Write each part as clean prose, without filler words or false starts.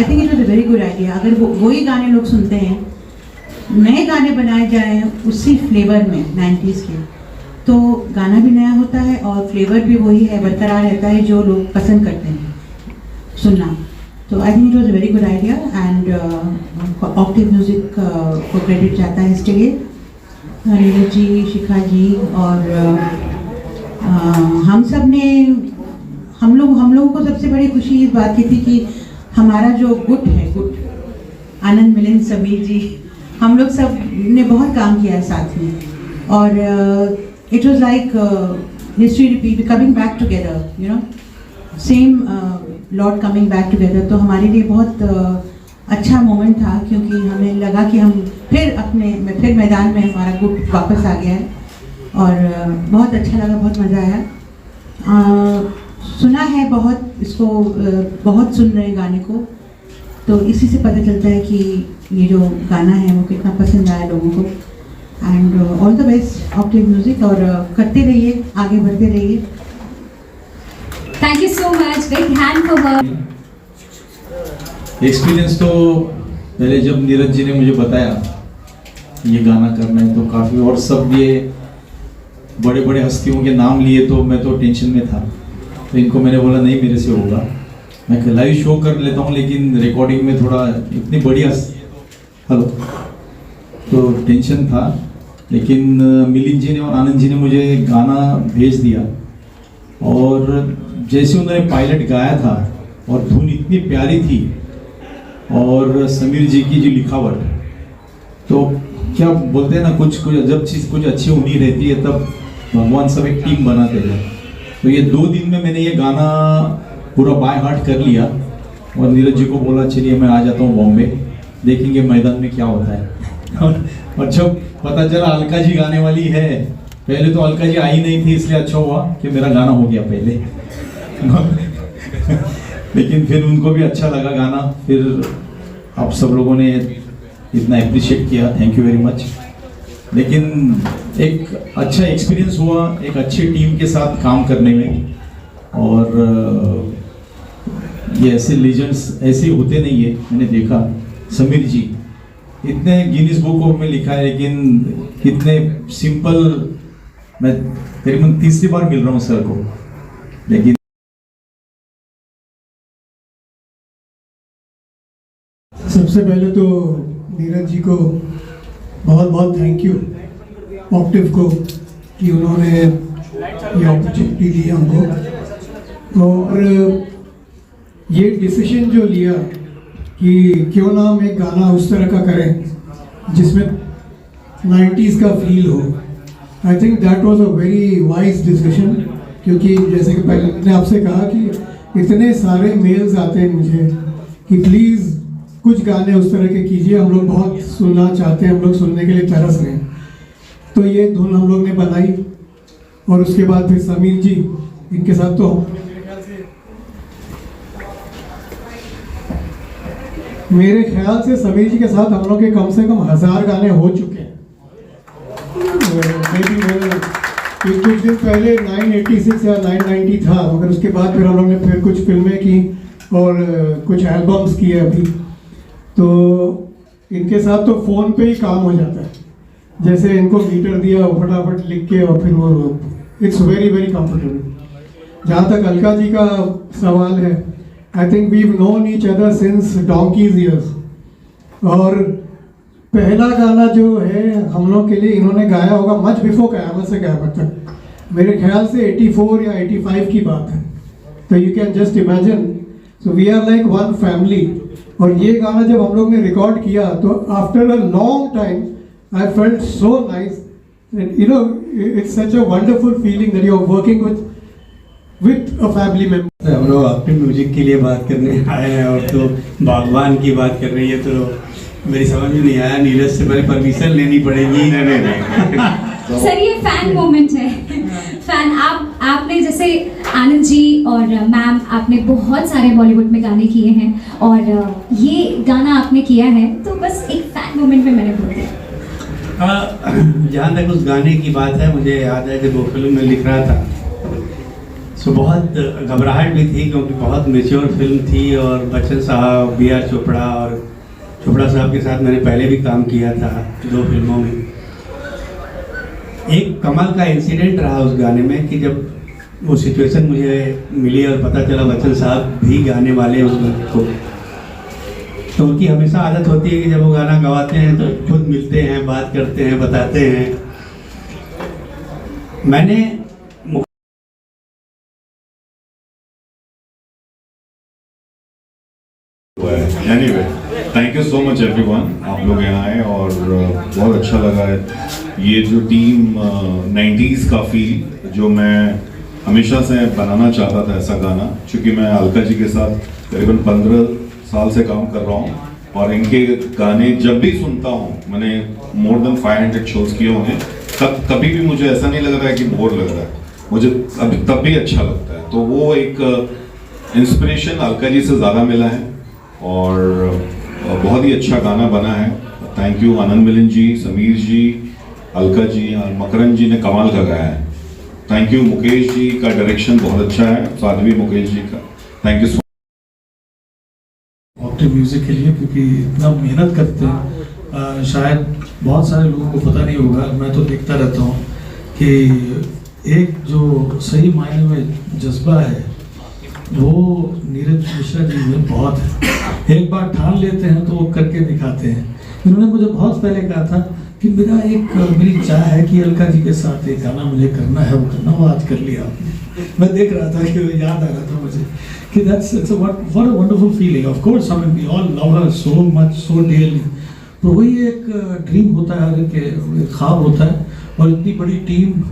I think it was a very good idea. अगर वही गाने लोग सुनते हैं, नए गाने बनाए जाएँ उसी फ्लेवर में 90s के, तो गाना भी नया होता है और फ्लेवर भी वही है, बरकरार रहता है जो लोग पसंद करते हैं सुनना। तो I think it was a very good idea and Octave music को क्रेडिट जाता है इसके लिए। नीरज जी, शिखा जी और हम सब ने, हम लोगों को सबसे बड़ी खुशी इस बात की थी कि हमारा जो गुट है, गुट आनंद, मिलिंद, समीर जी, हम लोग सब ने बहुत काम किया है साथ में और it was like history repeat, coming back together, you know, same lot coming back together। तो हमारे लिए बहुत अच्छा मोमेंट था क्योंकि हमें लगा कि हम फिर मैदान में हमारा ग्रुप वापस आ गया है और बहुत अच्छा लगा, बहुत मज़ा आया। सुना है बहुत इसको, बहुत सुन रहे हैं गाने को, तो इसी से पता चलता है कि ये जो गाना है वो कितना पसंद आया लोगों को। And all the best Octave music, और करते रहिए, आगे बढ़ते रहिए। Thank you so much, big hand for her. Experience तो पहले जब नीरज जी ने मुझे बताया ये गाना करना है तो काफ़ी, और सब ये बड़े बड़े हस्तियों के नाम लिए तो मैं तो टेंशन में था। तो इनको मैंने बोला नहीं मेरे से होगा, मैं लाइव शो कर लेता हूँ लेकिन रिकॉर्डिंग में थोड़ा इतनी बड़ी हेलो तो टेंशन था। लेकिन मिलिंद जी ने और आनंद जी ने मुझे गाना भेज दिया और जैसे उन्होंने पायलट गाया था और धुन इतनी प्यारी थी और समीर जी की जो लिखावट, तो क्या बोलते हैं ना, कुछ जब चीज़ कुछ अच्छी होनी रहती है तब भगवान सब एक टीम बनाते हैं। तो ये 2 दिन में मैंने ये गाना पूरा बाय हार्ट कर लिया और नीरज जी को बोला चलिए मैं आ जाता हूँ बॉम्बे, देखेंगे मैदान में क्या होता है। और जब पता चला अलका जी गाने वाली है, पहले तो अलका जी आई नहीं थी इसलिए अच्छा हुआ कि मेरा गाना हो गया पहले। लेकिन फिर उनको भी अच्छा लगा गाना, फिर आप सब लोगों ने इतना अप्रिशिएट किया, थैंक यू वेरी मच। लेकिन एक अच्छा एक्सपीरियंस हुआ एक अच्छी टीम के साथ काम करने में, और ये ऐसे लीजेंड्स ऐसे होते नहीं है। मैंने देखा समीर जी इतने गिनीज बुक में लिखा है लेकिन इतने सिंपल, मैं तकरीबन 3री बार मिल रहा हूँ सर को, लेकिन सबसे पहले तो नीरज जी को बहुत बहुत थैंक यू, ऑक्टिव को, कि उन्होंने ये अपॉर्चुनिटी दी हमको। और ये डिसीजन जो लिया कि क्यों ना हम एक गाना उस तरह का करें जिसमें 90s का फील हो, I think that was a very wise decision. क्योंकि जैसे कि पहले मैंने आपसे कहा कि इतने सारे मेल्स आते हैं मुझे कि प्लीज़ कुछ गाने उस तरह के कीजिए, हम लोग बहुत सुनना चाहते हैं, हम लोग सुनने के लिए तरस रहे हैं। तो ये धुन हम लोग ने बनाई और उसके बाद फिर समीर जी, इनके साथ तो मेरे ख्याल से समीर जी के साथ हम लोग के कम से कम 1000 गाने हो चुके हैं। कुछ दिन पहले 986 या 990 था, मगर उसके बाद फिर हम लोग ने फिर कुछ फिल्में की और कुछ एल्बम्स किए अभी। तो इनके साथ तो फ़ोन पे ही काम हो जाता है, जैसे इनको मीटर दिया फटाफट लिख के और फिर वो इट्स वेरी वेरी कंफर्टेबल। जहाँ तक अलका जी का सवाल है, I think we known each other since donkey's years, और पहला गाना जो है हम लोग के लिए इन्होंने गाया होगा मच बिफोर क़यामत से क़यामत तक, मेरे ख्याल से 84 या 85 की बात है। तो you can just imagine, so we are like one family. और ये गाना जब हम लोग ने रिकॉर्ड किया तो after a long time I felt so nice, you know, it's such a wonderful feeling that you are working with a family member. हम लोग ऑक्टेव म्यूजिक के लिए बात करने आए हैं और तो बागवान की बात कर रही है, तो मेरी समझ में नहीं आया, नीरज से पहले परमिशन लेनी पड़ेगी। नहीं। सर ये फैन मोमेंट है, फैन आपने जैसे आनंद जी और मैम, आपने बहुत सारे बॉलीवुड में गाने किए हैं और ये गाना आपने किया है, तो बस एक फैन मोमेंट में मैंने बोल दिया। जहाँ तक उस गाने की बात है, मुझे याद है जब वो फिल्म में लिख रहा था, सो बहुत घबराहट भी थी क्योंकि बहुत मैच्योर फिल्म थी और बच्चन साहब, B.R. चोपड़ा और चोपड़ा साहब के साथ मैंने पहले भी काम किया था 2 फिल्मों में। एक कमाल का इंसिडेंट रहा उस गाने में कि जब वो सिचुएशन मुझे मिली और पता चला बच्चन साहब भी गाने वाले हैं उस गाने को, तो उनकी हमेशा आदत होती है कि जब वो गाना गवाते हैं तो खुद मिलते हैं, बात करते हैं, बताते हैं। मैंने anyway, thank you so much everyone, आप लोग यहाँ आए और बहुत अच्छा लगा है। ये जो टीम 90s का फील जो मैं हमेशा से बनाना चाहता था ऐसा गाना, क्योंकि मैं अलका जी के साथ करीबन 15 साल से काम कर रहा हूँ और इनके गाने जब भी सुनता हूँ, मैंने मोर देन 500 शोज किए होंगे, कभी भी मुझे ऐसा नहीं लग रहा है कि बोर लग रहा है, मुझे अभी तब भी अच्छा लगता है। तो वो एक इंस्पिरेशन अलका जी से ज़्यादा मिला है और बहुत ही अच्छा गाना बना है। थैंक यू आनंद मिलिंद जी, समीर जी, अलका जी और मकरन जी ने कमाल का गाया है। थैंक यू मुकेश जी का डायरेक्शन बहुत अच्छा है, साध्वी मुकेश जी का thank you so Octave music के लिए, क्योंकि इतना मेहनत करते हैं। शायद बहुत सारे लोगों को पता नहीं होगा, मैं तो देखता रहता हूँ कि एक जो सही मायने में जज्बा है वो नीरज मिश्रा जी में बहुत है। एक बार ठान लेते हैं तो वो करके दिखाते हैं। इन्होंने मुझे बहुत पहले कहा था कि मेरी चाह है कि अलका जी के साथ एक गाना मुझे करना है, वो करना, वो आज कर लिया आपने। मैं देख रहा था कि याद आ रहा था मुझे कि that's what a wonderful feeling. Of course, I mean we all love her so much, so dearly. तो वही एक ड्रीम होता है, एक ख्वाब होता है। और इतनी बड़ी टीम,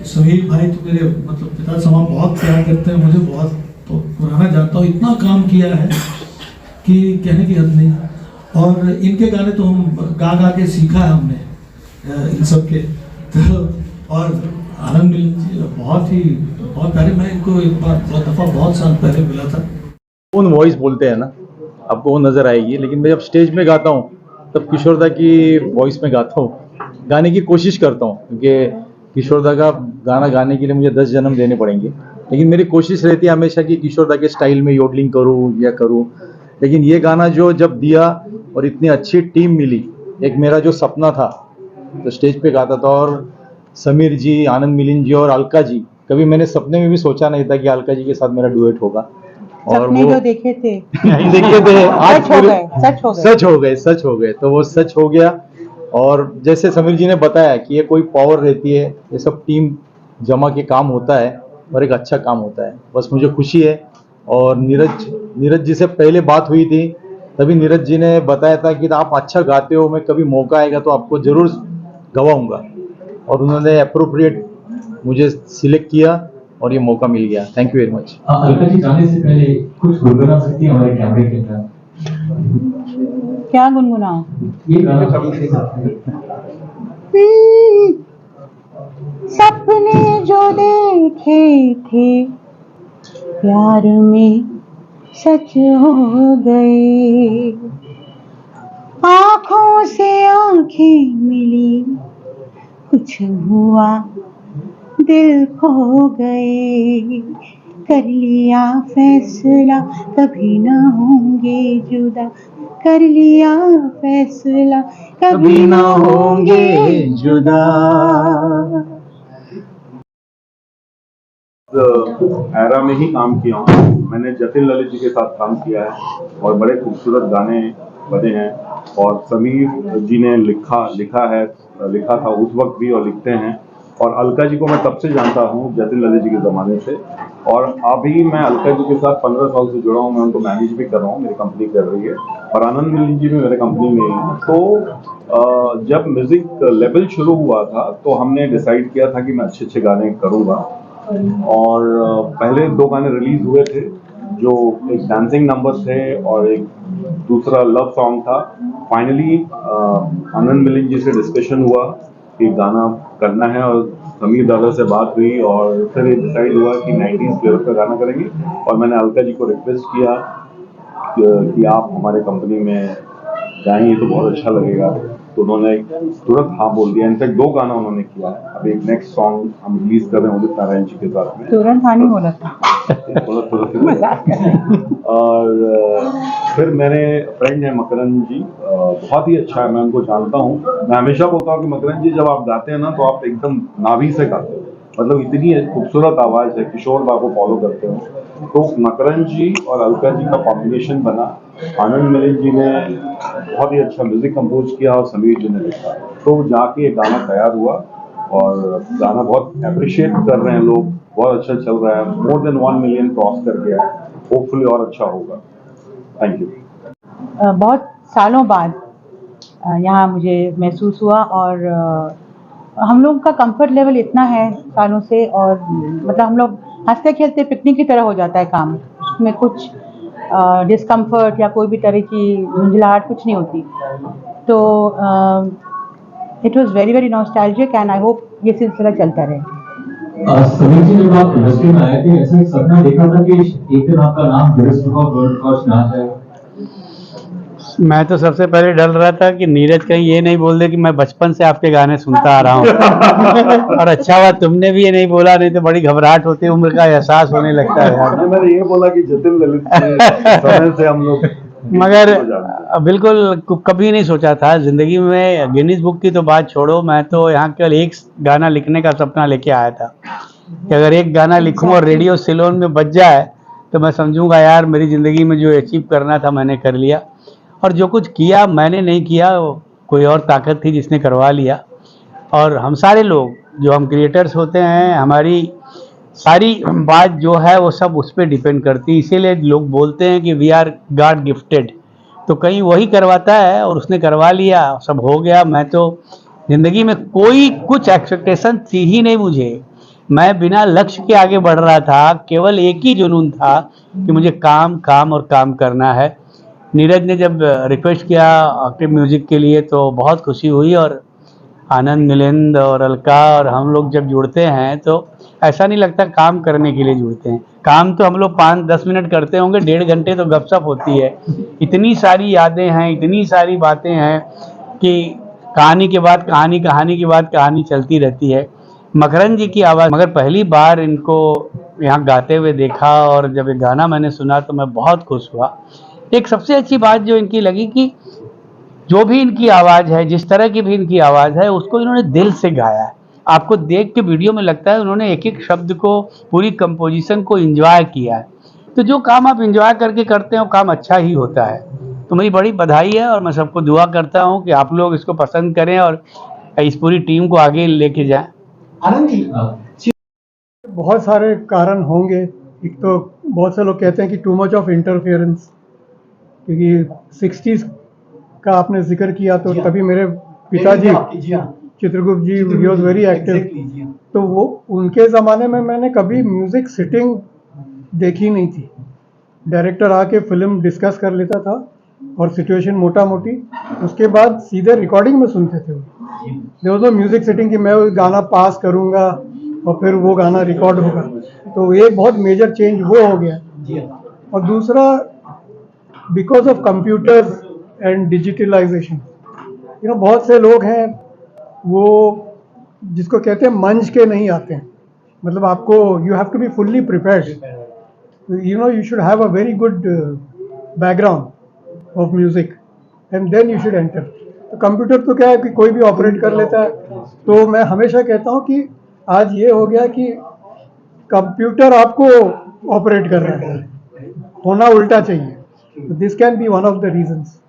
समीर भाई तो मेरे मतलब पिता समान बहुत प्यार करते हैं मुझे, बहुत तो पुराना जानता हूँ, इतना काम किया है कि कहने की हद नहीं। और इनके गाने तो हम गा गा के सीखा है हमने इन सब के। तो और आनंद मिलिंद जी बहुत प्यारे, मैं इनको एक बार बहुत दफ़ा बहुत साल पहले मिला था। ओन वॉइस बोलते हैं ना, आपको वो नज़र आएगी, लेकिन मैं जब स्टेज में गाता हूँ तब किशोर दा की वॉइस में गाता हूँ, गाने की कोशिश करता हूँ, क्योंकि किशोर दा का गाना गाने के लिए मुझे 10 जन्म देने पड़ेंगे, लेकिन मेरी कोशिश रहती है हमेशा कि किशोर दा के स्टाइल में योडलिंग करूँ या करूँ। लेकिन ये गाना जो जब दिया और इतनी अच्छी टीम मिली, एक मेरा जो सपना था तो स्टेज पे गाता था। और समीर जी, आनंद मिलिंद जी और अलका जी, कभी मैंने सपने में भी सोचा नहीं था कि अलका जी के साथ मेरा डुएट होगा। और सपने वो जो देखे थे नहीं देखे थे, आज सच हो गए। सच हो गए, तो वो सच हो गया। और जैसे समीर जी ने बताया कि ये कोई पावर रहती है, ये सब टीम जमा के काम होता है और एक अच्छा काम होता है, बस मुझे खुशी है। और नीरज जी से पहले बात हुई थी, तभी नीरज जी ने बताया था कि आप अच्छा गाते हो, मैं कभी मौका आएगा तो आपको ज़रूर गवाऊंगा, और उन्होंने अप्रोप्रिएट मुझे सिलेक्ट किया और ये मौका मिल गया। Thank you very much. Alka ji गाने से पहले कुछ गुनगुना सकती हैं हमारे कैमरे के अंदर? क्या गुनगुनाऊं? ये गाना सबसे सपने जो देखे थे प्यार में सच हो गए, आँखों से आँखें मिली, कुछ हुआ दिल खो गए, कर लिया फैसला कभी ना होंगे जुदा, कर लिया फैसला कभी ना होंगे जुदा। एरा में ही काम किया हूँ, मैंने जतिन ललित जी के साथ काम किया है और बड़े खूबसूरत गाने बने हैं। और समीर जी ने लिखा था उस वक्त भी और लिखते हैं। और अलका जी को मैं तब से जानता हूँ, जतिन ललित जी के ज़माने से, और अभी मैं अलका जी के साथ 15 साल से जुड़ा हूँ। मैं उनको मैनेज भी कर रहा हूँ, मेरी कंपनी कर रही है, और आनंद मिलिंद जी भी मेरे कंपनी में हैं। तो जब म्यूज़िक लेवल शुरू हुआ था तो हमने डिसाइड किया था कि मैं अच्छे गाने करूँगा। और पहले 2 गाने रिलीज हुए थे, जो एक डांसिंग नंबर थे और एक दूसरा लव सॉन्ग था। फाइनली आनंद मिलिंद जी से डिस्कशन हुआ कि गाना करना है, और समीर दादा से बात हुई और फिर ये डिसाइड हुआ कि 90s फ्लेवर का गाना करेंगे। और मैंने अलका जी को रिक्वेस्ट किया कि आप हमारे कंपनी में गाएंगे तो बहुत अच्छा लगेगा। तो उन्होंने तुरंत हाँ बोल दिया। इनफैक्ट 2 गाना उन्होंने किया है। अभी एक नेक्स्ट सॉन्ग हम रिलीज कर रहे हैं उदित नारायण जी के साथ में। तुरंत हाँ नहीं बोला था। और फिर मेरे फ्रेंड है मकरंद जी, बहुत ही अच्छा है, मैं उनको जानता हूँ। मैं हमेशा बोलता हूँ कि मकरंद जी जब आप गाते हैं ना तो आप एकदम नाभि से गाते हो, मतलब इतनी खूबसूरत आवाज़ है। किशोर दा को फॉलो करते हो, तो मकरंद जी और अलका जी का कॉम्बिनेशन बना। आनंद मिलिंद जी ने बहुत ही अच्छा म्यूजिक कंपोज किया और समीर जी ने लिखा, तो जाके ये गाना तैयार हुआ और गाना बहुत अप्रिशिएट कर रहे हैं लोग, बहुत अच्छा चल रहा है। मोर देन 1 मिलियन क्रॉस कर गया है, होपफुली और अच्छा होगा। Thank you. बहुत सालों बाद यहाँ मुझे महसूस हुआ, और हम लोग का कंफर्ट लेवल इतना है सालों से, और मतलब हम लोग हंसते खेलते पिकनिक की तरह हो जाता है काम, उसमें कुछ डिस्कम्फर्ट या कोई भी तरह की झुंझलाहट कुछ नहीं होती। तो it was very very nostalgic, and I hope ये सिलसिला चलता रहे। समीर जी, जब आप इंडस्ट्री में आए थे ऐसा एक सपना देखा था कि एक दिन आपका नाम Guinness book of world records में आ जाएगा? मैं तो सबसे पहले डर रहा था कि नीरज कहीं ये नहीं बोल दे कि मैं बचपन से आपके गाने सुनता आ रहा हूँ। और अच्छा हुआ तुमने भी ये नहीं बोला, नहीं तो बड़ी घबराहट होती है, उम्र का एहसास होने लगता है यार। मैंने ये बोला कि जतिन ललित के समय से हम लोग मगर बिल्कुल कभी नहीं सोचा था जिंदगी में। गिनीज बुक की तो बात छोड़ो, मैं तो यहाँ केवल एक गाना लिखने का सपना लेके आया था कि अगर एक गाना लिखूं और रेडियो सिलोन में बज जाए तो मैं समझूंगा यार मेरी ज़िंदगी में जो अचीव करना था मैंने कर लिया। और जो कुछ किया मैंने नहीं किया, कोई और ताकत थी जिसने करवा लिया। और हम सारे लोग जो हम क्रिएटर्स होते हैं, हमारी सारी बात जो है वो सब उस पर डिपेंड करती है। इसीलिए लोग बोलते हैं कि वी आर गॉड गिफ्टेड, तो कहीं वही करवाता है और उसने करवा लिया, सब हो गया। मैं तो ज़िंदगी में कोई कुछ एक्सपेक्टेशन थी ही नहीं मुझे, मैं बिना लक्ष्य के आगे बढ़ रहा था। केवल एक ही जुनून था कि मुझे काम काम और काम करना है। नीरज ने जब रिक्वेस्ट किया एक्टिव म्यूजिक के लिए तो बहुत खुशी हुई। और आनंद मिलिंद और अलका और हम लोग जब जुड़ते हैं तो ऐसा नहीं लगता काम करने के लिए जुड़ते हैं। काम तो हम लोग 5-10 मिनट करते होंगे, 1.5 घंटे तो गपशप होती है। इतनी सारी यादें हैं, इतनी सारी बातें हैं कि कहानी के बाद कहानी, कहानी के बाद कहानी चलती रहती है। मकरंद जी की आवाज़, मगर पहली बार इनको यहाँ गाते हुए देखा और जब ये गाना मैंने सुना तो मैं बहुत खुश हुआ। एक सबसे अच्छी बात जो इनकी लगी कि जो भी इनकी आवाज़ है, जिस तरह की भी इनकी आवाज़ है, उसको इन्होंने दिल से गाया है। आपको देख के वीडियो में लगता है उन्होंने एक एक शब्द को, पूरी कंपोजिशन को एंजॉय किया है। तो जो काम आप एंजॉय करके करते हो काम अच्छा ही होता है। तो मेरी बड़ी बधाई है और मैं सबको दुआ करता हूँ कि आप लोग इसको पसंद करें और इस पूरी टीम को आगे लेके जाएं। आनंद जी, बहुत सारे कारण होंगे। एक तो बहुत से लोग कहते हैं कि टू मच ऑफ इंटरफेरेंस, क्योंकि 60s का आपने जिक्र किया तो तभी मेरे पिताजी चित्रगुप्त जी ही वॉज वेरी एक्टिव, तो वो उनके ज़माने में मैंने कभी म्यूज़िक सिटिंग देखी नहीं थी। डायरेक्टर आके फिल्म डिस्कस कर लेता था और सिचुएशन मोटा मोटी, उसके बाद सीधे रिकॉर्डिंग में सुनते थे। There was no music sitting कि मैं वो गाना पास करूँगा और फिर वो गाना रिकॉर्ड होगा। तो एक बहुत मेजर चेंज वो हो गया। और दूसरा, because of computers and digitalization, बहुत से लोग हैं वो जिसको कहते हैं मंच के नहीं आते हैं। मतलब आपको you have to be fully prepared, you should have a very good background of music and then you should enter. तो कंप्यूटर तो क्या है कि कोई भी ऑपरेट कर लेता है। तो मैं हमेशा कहता हूँ कि आज ये हो गया कि कंप्यूटर आपको ऑपरेट कर रहा है, होना उल्टा चाहिए। This can be one of the reasons.